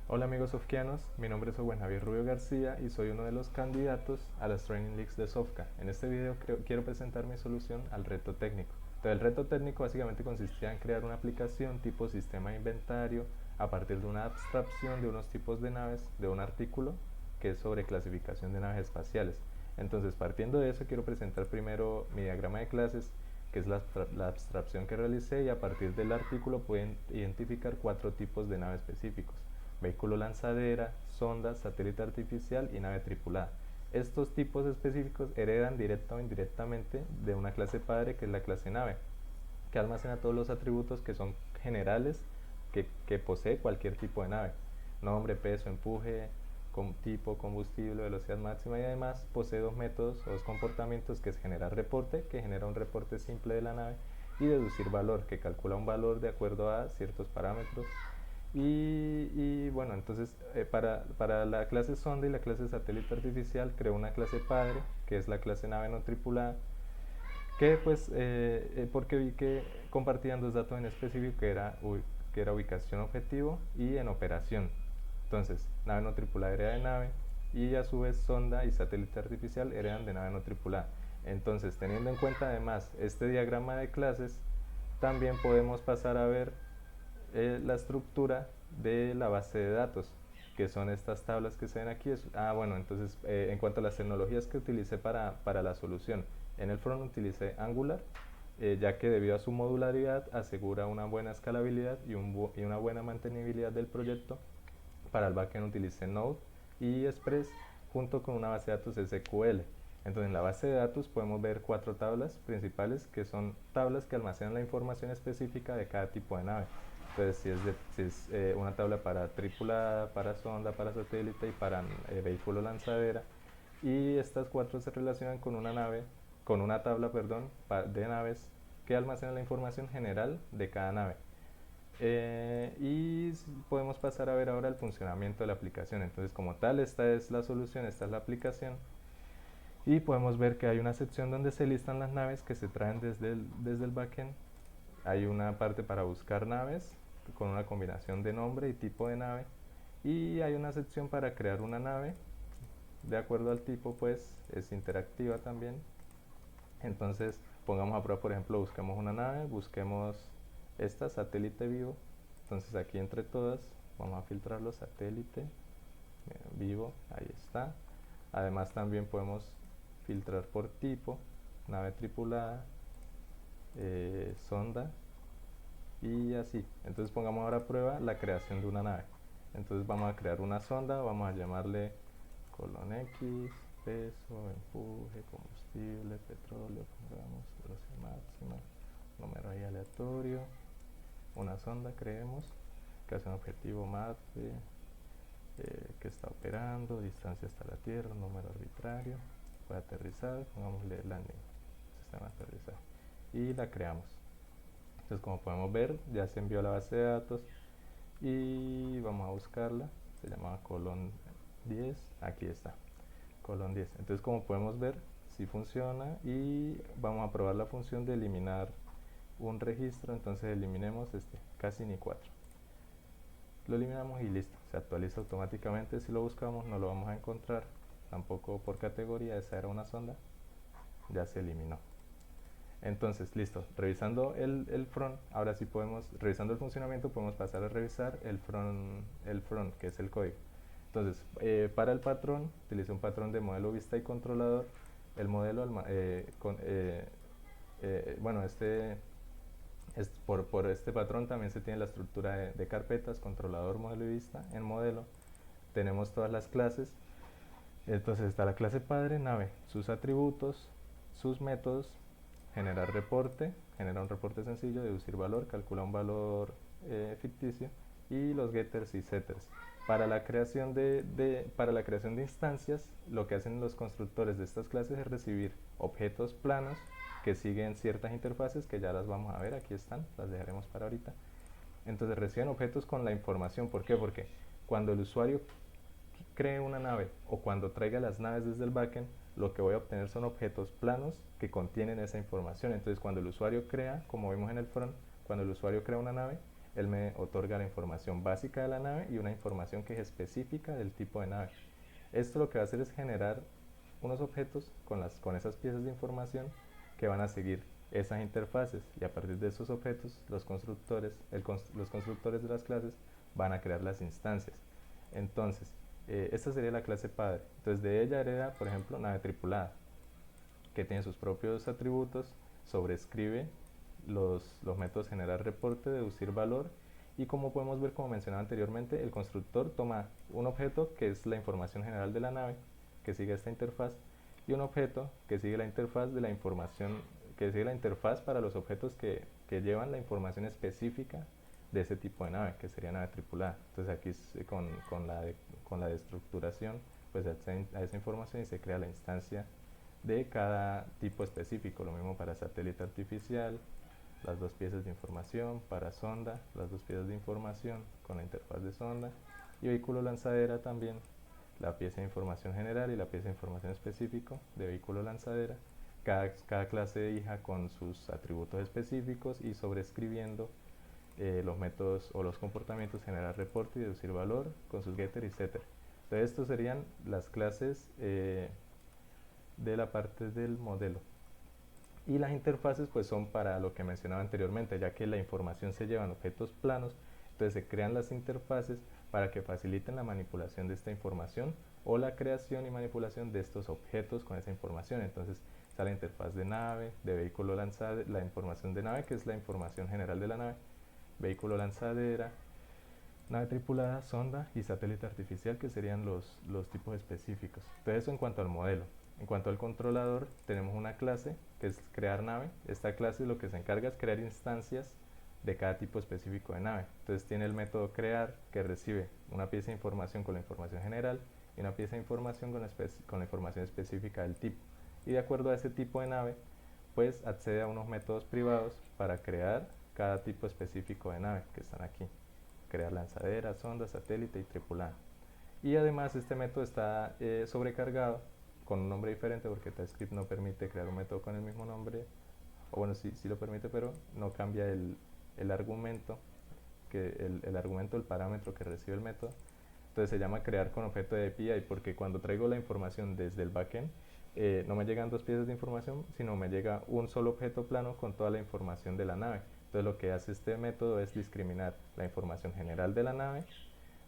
Hola amigos sofquianos, mi nombre es Owen Javier Rubio García y soy uno de los candidatos a las Training Leagues de Sofca. En este video quiero presentar mi solución al reto técnico. Entonces, el reto técnico básicamente consistía en crear una aplicación tipo sistema de inventario a partir de una abstracción de unos tipos de naves de un artículo que es sobre clasificación de naves espaciales. Entonces, partiendo de eso, quiero presentar primero mi diagrama de clases, que es la abstracción que realicé, y a partir del artículo pueden identificar 4 tipos de nave específicos: vehículo lanzadera, sonda, satélite artificial y nave tripulada. Estos tipos específicos heredan directa o indirectamente de una clase padre, que es la clase nave, que almacena todos los atributos que son generales que posee cualquier tipo de nave: nombre, peso, empuje, tipo, combustible, velocidad máxima, y además posee dos métodos o dos comportamientos, que es generar reporte, que genera un reporte simple de la nave, y deducir valor, que calcula un valor de acuerdo a ciertos parámetros. Bueno, entonces para la clase sonda y la clase satélite artificial creo una clase padre, que es la clase nave no tripulada, que pues porque vi que compartían dos datos en específico, que era ubicación objetivo y en operación. Entonces, nave no tripulada hereda de nave, y a su vez sonda y satélite artificial heredan de nave no tripulada. Entonces, teniendo en cuenta además este diagrama de clases, también podemos pasar a ver la estructura de la base de datos, que son estas tablas que se ven aquí. Bueno, entonces en cuanto a las tecnologías que utilicé para la solución, en el front utilicé Angular, ya que debido a su modularidad asegura una buena escalabilidad y una buena mantenibilidad del proyecto. Para el backend utilicé Node y Express, junto con una base de datos SQL. Entonces, en la base de datos podemos ver 4 tablas principales, que son tablas que almacenan la información específica de cada tipo de nave. Entonces, si es una tabla para tripulada, para sonda, para satélite y para vehículo lanzadera. Y estas 4 se relacionan con una tabla, perdón, de naves, que almacena la información general de cada nave. Y podemos pasar a ver ahora el funcionamiento de la aplicación. Entonces, como tal, esta es la solución, esta es la aplicación, y podemos ver que hay una sección donde se listan las naves que se traen desde el backend. Hay una parte para buscar naves con una combinación de nombre y tipo de nave, y hay una sección para crear una nave de acuerdo al tipo, pues es interactiva también. Entonces, pongamos a prueba, por ejemplo, busquemos una nave, busquemos esta, satélite vivo. Entonces, aquí entre todas vamos a filtrarlo: satélite vivo, ahí está. Además, también podemos filtrar por tipo: nave tripulada, sonda, y así. Entonces, pongamos ahora a prueba la creación de una nave. Entonces, vamos a crear una sonda, vamos a llamarle colon X, peso, empuje, combustible, petróleo, pongamos velocidad máxima, número ahí aleatorio. Una sonda creemos, que hace un objetivo MAPE, que está operando, distancia hasta la Tierra, número arbitrario, puede aterrizar, pongámosle landing, sistema de aterrizaje, y la creamos. Entonces, como podemos ver, ya se envió a la base de datos, y vamos a buscarla. Se llamaba colon 10, aquí está, colon 10. Entonces, como podemos ver, sí funciona, y vamos a probar la función de eliminar un registro. Entonces, eliminemos casi ni 4. Lo eliminamos y listo, se actualiza automáticamente. Si lo buscamos no lo vamos a encontrar, tampoco por categoría. Esa era una sonda, ya se eliminó. Entonces, listo, revisando el front, ahora sí revisando el funcionamiento, podemos pasar a revisar el front, que es el código. Entonces, para el patrón, utilicé un patrón de modelo, vista y controlador. El modelo, bueno, por este patrón también se tiene la estructura de carpetas: controlador, modelo y vista. En modelo tenemos todas las clases. Entonces está la clase padre, nave, sus atributos, sus métodos: generar reporte, genera un reporte sencillo, deducir valor, calcula un valor ficticio, y los getters y setters. Para la creación de instancias, lo que hacen los constructores de estas clases es recibir objetos planos que siguen ciertas interfaces, que ya las vamos a ver, aquí están, las dejaremos para ahorita. Entonces reciben objetos con la información. ¿Por qué? Porque cuando el usuario cree una nave, o cuando traiga las naves desde el backend, lo que voy a obtener son objetos planos que contienen esa información. Entonces, cuando el usuario crea, como vemos en el front, cuando el usuario crea una nave, él me otorga la información básica de la nave y una información que es específica del tipo de nave. Esto lo que va a hacer es generar unos objetos con esas piezas de información que van a seguir esas interfaces, y a partir de esos objetos los constructores de las clases van a crear las instancias. Entonces, esta sería la clase padre. Entonces de ella hereda, por ejemplo, nave tripulada, que tiene sus propios atributos, sobrescribe los métodos generar reporte, deducir valor, y como podemos ver, como mencionaba anteriormente, el constructor toma un objeto que es la información general de la nave, que sigue esta interfaz, y un objeto que sigue la interfaz de la información, que sigue la interfaz para los objetos que llevan la información específica de ese tipo de nave, que sería nave tripulada. Entonces aquí con la destructuración, pues se accede a esa información y se crea la instancia de cada tipo específico. Lo mismo para satélite artificial, las dos piezas de información, para sonda, las dos piezas de información con la interfaz de sonda, y vehículo lanzadera también, la pieza de información general y la pieza de información específico de vehículo lanzadera, cada clase hija con sus atributos específicos y sobrescribiendo los métodos o los comportamientos, generar reporte y deducir valor con sus getter y setter. Entonces estos serían las clases de la parte del modelo. Y las interfaces pues son para lo que mencionaba anteriormente, ya que la información se lleva en objetos planos, entonces se crean las interfaces para que faciliten la manipulación de esta información o la creación y manipulación de estos objetos con esa información. Entonces está la interfaz de nave, de vehículo lanzadera, la información de nave, que es la información general de la nave, vehículo lanzadera, nave tripulada, sonda y satélite artificial, que serían los tipos específicos. Entonces eso en cuanto al modelo. En cuanto al controlador, tenemos una clase que es crear nave. Esta clase lo que se encarga es crear instancias de cada tipo específico de nave. Entonces tiene el método crear, que recibe una pieza de información con la información general y una pieza de información con la información específica del tipo. Y de acuerdo a ese tipo de nave, pues accede a unos métodos privados para crear cada tipo específico de nave, que están aquí: crear lanzadera, sonda, satélite y tripulada. Y además este método está sobrecargado con un nombre diferente, porque TypeScript no permite crear un método con el mismo nombre, o bueno, sí lo permite, pero no cambia el argumento, el argumento, el parámetro que recibe el método. Entonces se llama crear con objeto de API, porque cuando traigo la información desde el backend, no me llegan dos piezas de información, sino me llega un solo objeto plano con toda la información de la nave. Entonces lo que hace este método es discriminar la información general de la nave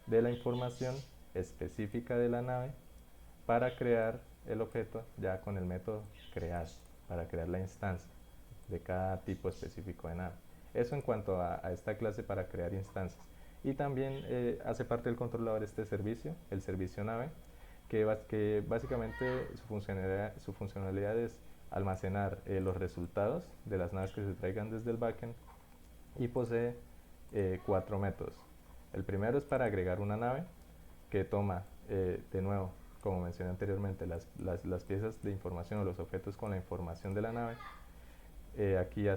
de la información específica de la nave para crear el objeto ya con el método crear, para crear la instancia de cada tipo específico de nave. Eso en cuanto a esta clase para crear instancias. Y también hace parte del controlador este servicio, el servicio nave, que básicamente su funcionalidad es almacenar los resultados de las naves que se traigan desde el backend, y posee 4 métodos. El primero es para agregar una nave, que toma, de nuevo, como mencioné anteriormente, las piezas de información o los objetos con la información de la nave. Aquí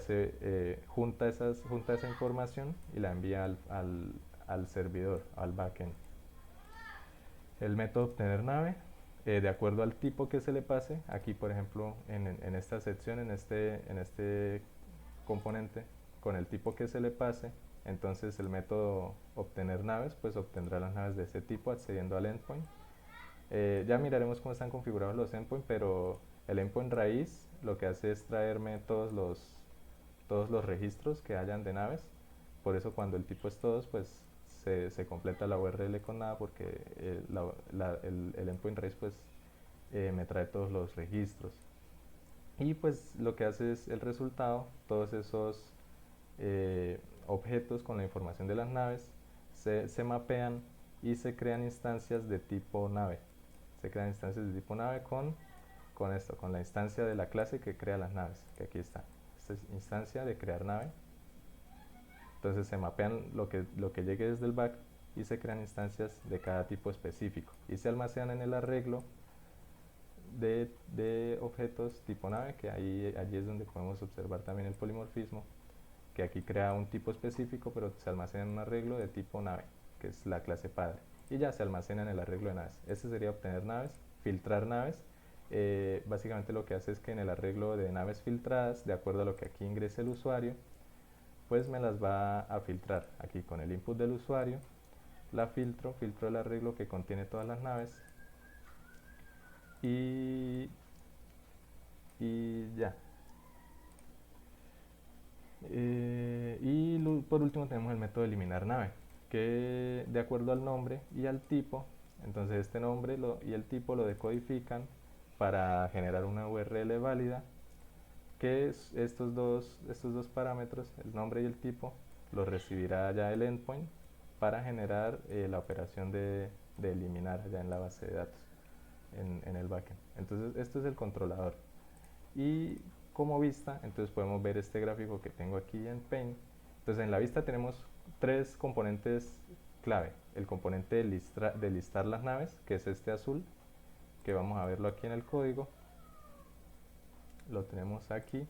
junta esa información y la envía al servidor, al backend. El método obtener nave, de acuerdo al tipo que se le pase. Aquí, por ejemplo, en esta sección, en este componente, con el tipo que se le pase, entonces el método obtener naves pues obtendrá las naves de ese tipo accediendo al endpoint. Ya miraremos cómo están configurados los endpoints, pero el endpoint raíz lo que hace es traerme todos los registros que hayan de naves. Por eso cuando el tipo es todos, pues se completa la URL con nada, porque el endpoint raíz pues me trae todos los registros. Y pues lo que hace es el resultado, todos esos objetos con la información de las naves se mapean y se crean instancias de tipo nave. Se crean instancias de tipo nave con la instancia de la clase que crea las naves, que aquí está. Esta es instancia de crear nave. Entonces se mapean lo que llegue desde el back y se crean instancias de cada tipo específico y se almacenan en el arreglo de objetos tipo nave, que allí es donde podemos observar también el polimorfismo, que aquí crea un tipo específico, pero se almacena en un arreglo de tipo nave, que es la clase padre, y ya se almacena en el arreglo de naves. Este sería obtener naves. Filtrar naves, básicamente lo que hace es que en el arreglo de naves filtradas, de acuerdo a lo que aquí ingrese el usuario, pues me las va a filtrar aquí con el input del usuario, la filtro el arreglo que contiene todas las naves y ya. Por último tenemos el método eliminar nave, que de acuerdo al nombre y al tipo, entonces este nombre y el tipo lo decodifican para generar una URL válida, que estos dos parámetros, el nombre y el tipo, los recibirá ya el endpoint para generar la operación de eliminar ya en la base de datos, en el backend. Entonces esto es el controlador. Y como vista, entonces podemos ver este gráfico que tengo aquí en Paint. Entonces en la vista tenemos tres componentes clave. El componente de listar las naves, que es este azul, que vamos a verlo aquí en el código. Lo tenemos aquí.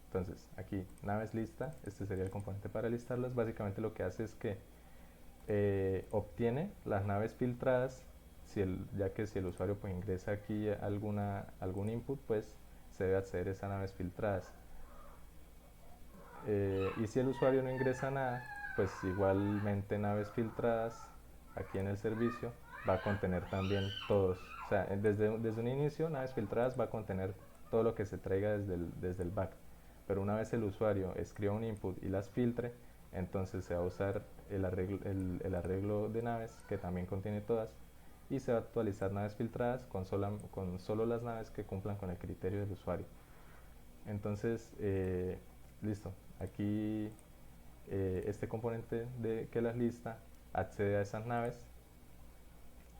Entonces aquí naves lista, este sería el componente para listarlas. Básicamente lo que hace es que obtiene las naves filtradas, ya que si el usuario pues ingresa aquí algún input, pues se debe acceder a esas naves filtradas. Y si el usuario no ingresa nada, pues igualmente naves filtradas aquí en el servicio va a contener también todos. O sea, desde un inicio naves filtradas va a contener todo lo que se traiga desde el back. Pero una vez el usuario escriba un input y las filtre, entonces se va a usar el arreglo de naves, que también contiene todas, y se va a actualizar naves filtradas con solo las naves que cumplan con el criterio del usuario. Entonces, listo, aquí este componente que las lista accede a esas naves,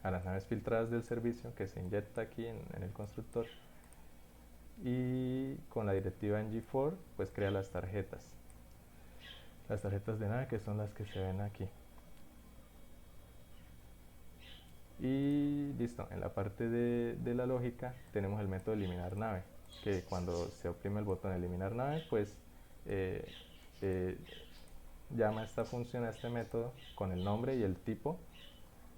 a las naves filtradas del servicio, que se inyecta aquí en el constructor, y con la directiva ng4 pues crea las tarjetas de nave, que son las que se ven aquí. Y listo, en la parte de la lógica tenemos el método eliminar nave, que cuando se oprime el botón eliminar nave, pues eh, eh, llama esta función a este método con el nombre y el tipo,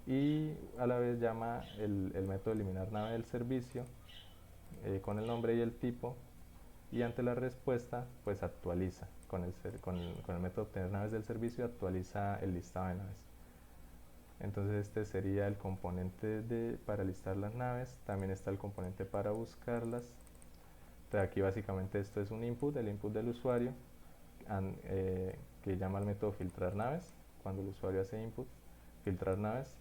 y a la vez llama el método eliminar nave del servicio con el nombre y el tipo, y ante la respuesta pues actualiza con el método obtener naves del servicio, actualiza el listado de naves. Entonces este sería el componente para listar las naves. También está el componente para buscarlas. Entonces aquí básicamente esto es un input, el input del usuario, que llama al método filtrar naves. Cuando el usuario hace input, filtrar naves,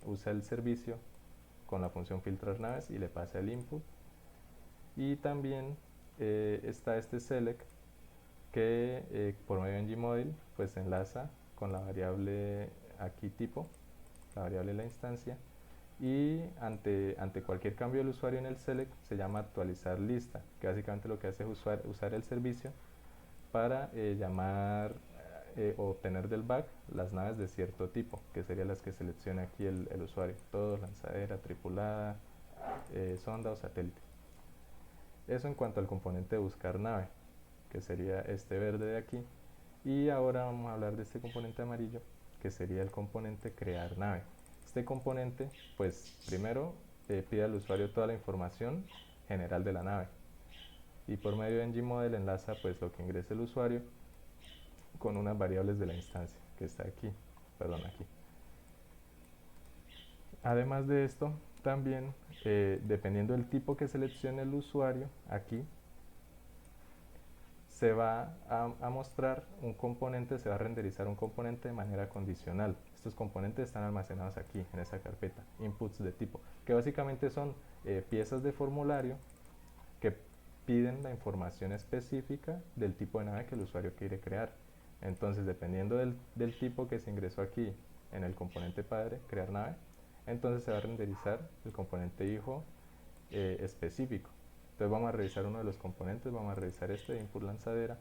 usa el servicio con la función filtrar naves y le pasa el input. Y también está este select, que por medio de ngModule pues enlaza con la variable aquí tipo, la variable de la instancia, y ante cualquier cambio del usuario en el select se llama actualizar lista, que básicamente lo que hace es usar el servicio para llamar o obtener del back las naves de cierto tipo, que serían las que selecciona aquí el usuario, todo, lanzadera, tripulada, sonda o satélite. Eso en cuanto al componente de buscar nave, que sería este verde de aquí. Y ahora vamos a hablar de este componente amarillo, que sería el componente crear nave. Este componente pues primero pide al usuario toda la información general de la nave, y por medio de ngModule enlaza pues lo que ingrese el usuario con unas variables de la instancia que está aquí, aquí. Además de esto, también dependiendo del tipo que seleccione el usuario aquí, se va a mostrar un componente, se va a renderizar un componente de manera condicional. Estos componentes están almacenados aquí, en esa carpeta, inputs de tipo, que básicamente son piezas de formulario que piden la información específica del tipo de nave que el usuario quiere crear. Entonces, dependiendo del tipo que se ingresó aquí en el componente padre, crear nave, entonces se va a renderizar el componente hijo específico. Entonces vamos a revisar uno de los componentes, vamos a revisar este de input lanzadera.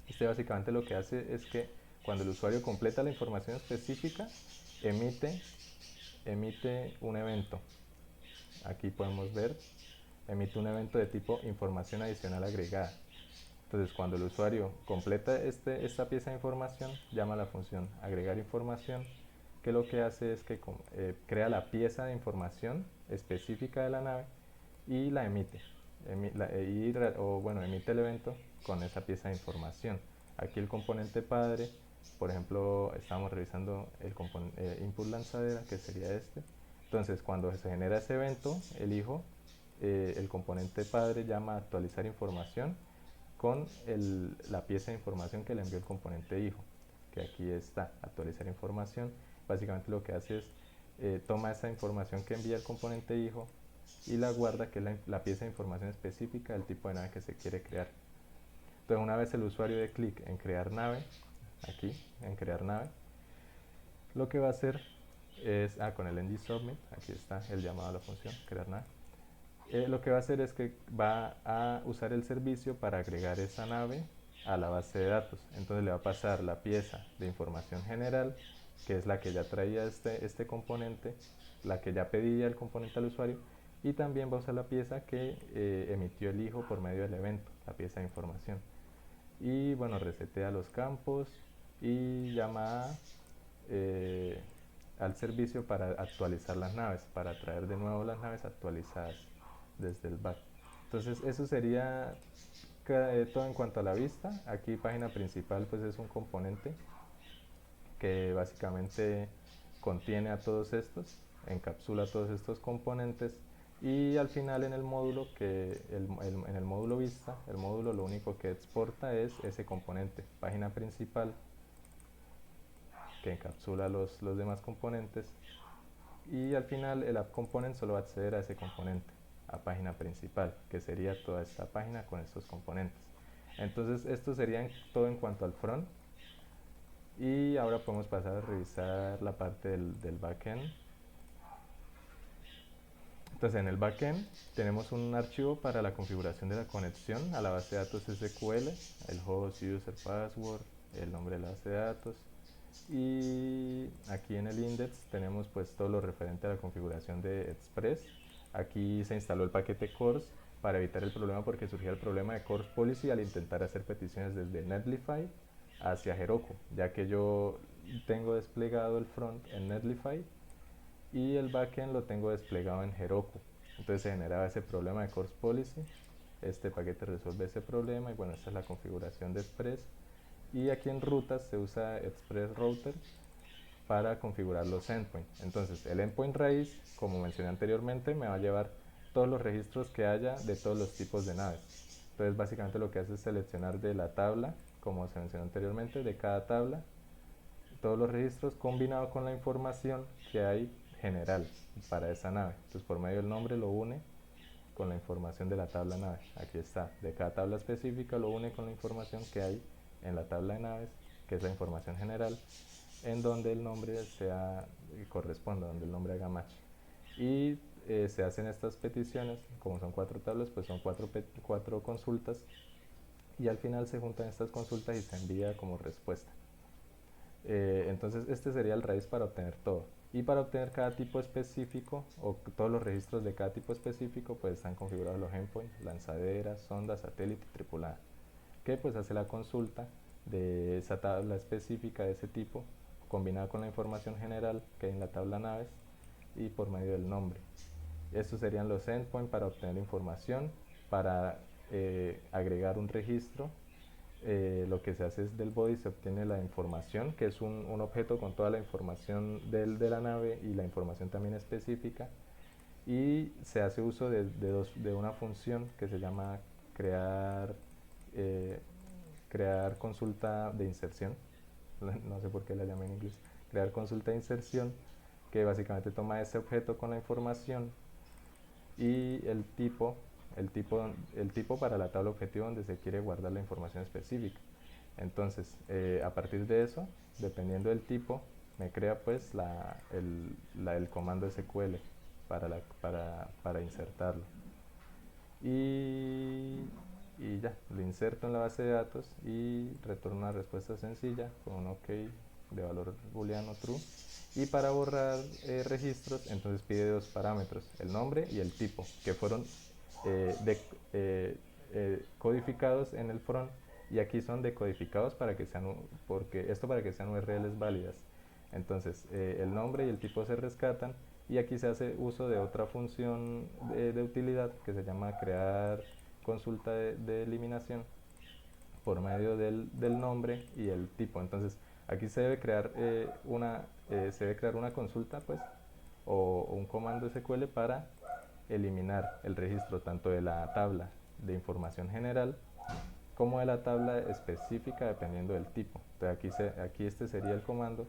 Este básicamente lo que hace es que cuando el usuario completa la información específica, emite un evento. Aquí podemos ver, emite un evento de tipo información adicional agregada. Entonces cuando el usuario completa esta pieza de información, llama a la función agregar información, que lo que hace es que crea la pieza de información específica de la nave y la emite. Emite el evento con esa pieza de información. Aquí el componente padre, por ejemplo, estamos revisando el input lanzadera, que sería este. Entonces, cuando se genera ese evento, el hijo, el componente padre llama a actualizar información con la pieza de información que le envió el componente hijo, que aquí está, actualizar información. Básicamente lo que hace es toma esa información que envía el componente hijo y la guarda, que es la pieza de información específica del tipo de nave que se quiere crear. Entonces, una vez el usuario dé clic en crear nave, aquí, en crear nave, lo que va a hacer es, con el ng submit, aquí está el llamado a la función crear nave, lo que va a hacer es que va a usar el servicio para agregar esa nave a la base de datos. Entonces le va a pasar la pieza de información general, que es la que ya traía este componente, la que ya pedía el componente al usuario, y también va a usar la pieza que emitió el hijo por medio del evento, la pieza de información. Y bueno, resetea los campos y llama al servicio para actualizar las naves, para traer de nuevo las naves actualizadas desde el back. Entonces eso sería todo en cuanto a la vista. Aquí página principal pues es un componente que básicamente contiene a todos estos, encapsula todos estos componentes, y al final en el módulo, en el módulo vista, el módulo lo único que exporta es ese componente, página principal, que encapsula los demás componentes, y al final el app component solo va a acceder a ese componente, a página principal, que sería toda esta página con estos componentes. Entonces esto sería todo en cuanto al front, y ahora podemos pasar a revisar la parte del backend. Entonces en el backend tenemos un archivo para la configuración de la conexión a la base de datos SQL, el host, user, password, el nombre de la base de datos, y aquí en el index tenemos pues todo lo referente a la configuración de Express. Aquí se instaló el paquete CORS para evitar el problema, porque surgía el problema de CORS Policy al intentar hacer peticiones desde Netlify hacia Heroku, ya que yo tengo desplegado el front en Netlify y el backend lo tengo desplegado en Heroku. Entonces se generaba ese problema de CORS Policy. Este paquete resuelve ese problema, y bueno, esta es la configuración de Express. Y aquí en rutas se usa Express Router para configurar los endpoints. Entonces el endpoint raíz, como mencioné anteriormente, me va a llevar todos los registros que haya de todos los tipos de naves. Entonces básicamente lo que hace es seleccionar de la tabla, como se mencionó anteriormente, de cada tabla, todos los registros combinado con la información que hay general para esa nave. Entonces por medio del nombre lo une con la información de la tabla nave. Aquí está, de cada tabla específica lo une con la información que hay en la tabla de naves, que es la información general, en donde el nombre corresponda, donde el nombre haga match. Y se hacen estas peticiones, como son 4 tablas, pues son 4 consultas, y al final se juntan estas consultas y se envía como respuesta. Entonces este sería el raíz para obtener todo. Y para obtener cada tipo específico, o todos los registros de cada tipo específico, pues están configurados los endpoints, lanzaderas, sonda, satélite y tripulada, que pues hace la consulta de esa tabla específica de ese tipo, combinada con la información general que hay en la tabla naves y por medio del nombre. Estos serían los endpoints para obtener información. Para agregar un registro, lo que se hace es del body se obtiene la información, que es un objeto con toda la información de la nave y la información también específica, y se hace uso de una función que se llama crear consulta de inserción, no sé por qué la llamé en inglés, crear consulta de inserción, que básicamente toma ese objeto con la información y el tipo para la tabla objetivo donde se quiere guardar la información específica. Entonces a partir de eso, dependiendo del tipo, me crea pues el comando SQL para insertarlo, y ya, lo inserto en la base de datos y retorno una respuesta sencilla con un OK de valor booleano true. Y para borrar registros, entonces pide 2 parámetros, el nombre y el tipo, que fueron codificados en el front, y aquí son decodificados para que sean URLs válidas. Entonces el nombre y el tipo se rescatan, y aquí se hace uso de otra función de utilidad que se llama crear consulta de eliminación, por medio del nombre y el tipo. Entonces aquí se debe crear una consulta, pues, o un comando SQL para eliminar el registro tanto de la tabla de información general como de la tabla específica dependiendo del tipo. Entonces aquí este sería el comando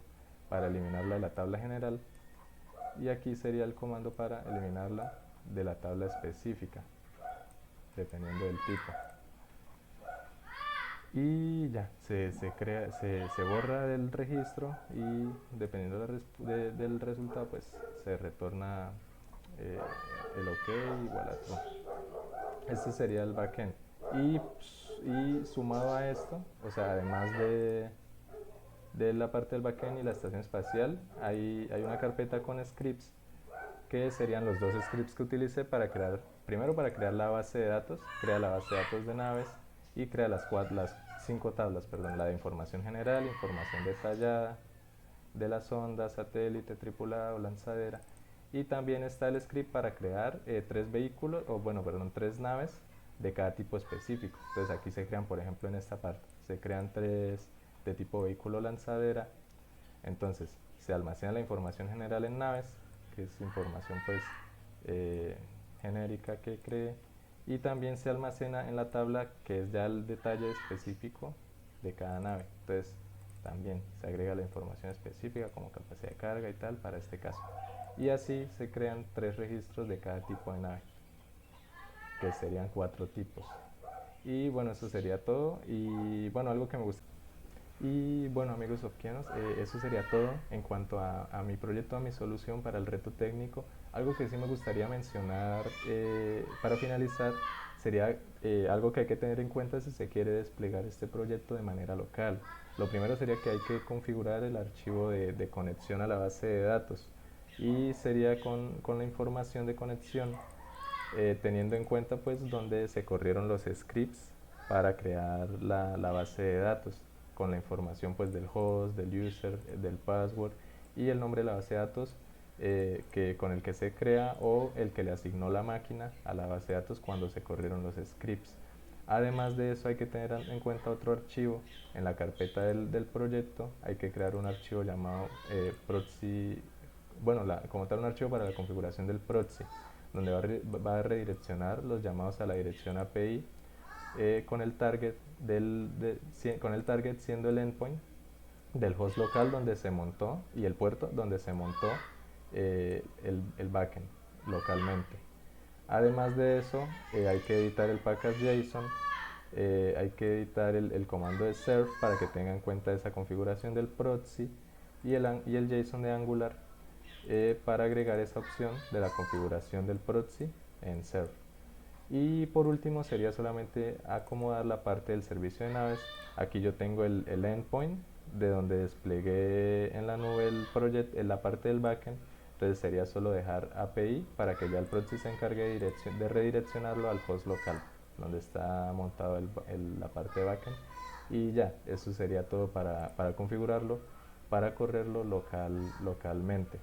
para eliminarla de la tabla general, y aquí sería el comando para eliminarla de la tabla específica dependiendo del tipo. Y ya, se borra del registro, y dependiendo del resultado, pues se retorna eh, el OK igual a true. Este sería el backend. Y sumado a esto, o sea, además de la parte del backend y la estación espacial, hay una carpeta con scripts, que serían los dos scripts que utilicé para crear, primero para crear la base de datos, crea la base de datos de naves y crea las 5 tablas, perdón, la de información general, información detallada de la sonda, satélite, tripulado, lanzadera. Y también está el script para crear 3 naves de cada tipo específico. Entonces aquí se crean, por ejemplo, en esta parte, se crean 3 de tipo vehículo lanzadera. Entonces se almacena la información general en naves, que es información pues eh, genérica que cree, y también se almacena en la tabla, que es ya el detalle específico de cada nave. Entonces también se agrega la información específica como capacidad de carga y tal para este caso. Y así se crean 3 registros de cada tipo de nave, que serían 4 tipos. Y bueno, eso sería todo. Y bueno, algo que me gusta. Y bueno, amigos sofquianos, eso sería todo en cuanto a mi proyecto, a mi solución para el reto técnico. Algo que sí me gustaría mencionar para finalizar sería algo que hay que tener en cuenta si se quiere desplegar este proyecto de manera local. Lo primero sería que hay que configurar el archivo de conexión a la base de datos, y sería con la información de conexión, teniendo en cuenta pues donde se corrieron los scripts para crear la base de datos, con la información pues del host, del user, del password y el nombre de la base de datos con el que se crea, o el que le asignó la máquina a la base de datos cuando se corrieron los scripts. Además de eso, hay que tener en cuenta otro archivo en la carpeta del proyecto. Hay que crear un archivo llamado proxy, bueno, como tal un archivo para la configuración del proxy, donde va a redireccionar los llamados a la dirección API con el target siendo el endpoint del host local donde se montó, y el puerto donde se montó el backend localmente. Además de eso, hay que editar el package JSON, hay que editar el comando de serve para que tenga en cuenta esa configuración del proxy, y el JSON de Angular para agregar esa opción de la configuración del proxy en serve. Y por último sería solamente acomodar la parte del servicio de naves. Aquí yo tengo el endpoint de donde desplegué en la nube el proyecto, en la parte del backend. Entonces sería solo dejar API para que ya el proxy se encargue de redireccionarlo al host local donde está montado la parte de backend. Y ya, eso sería todo para configurarlo, para correrlo localmente.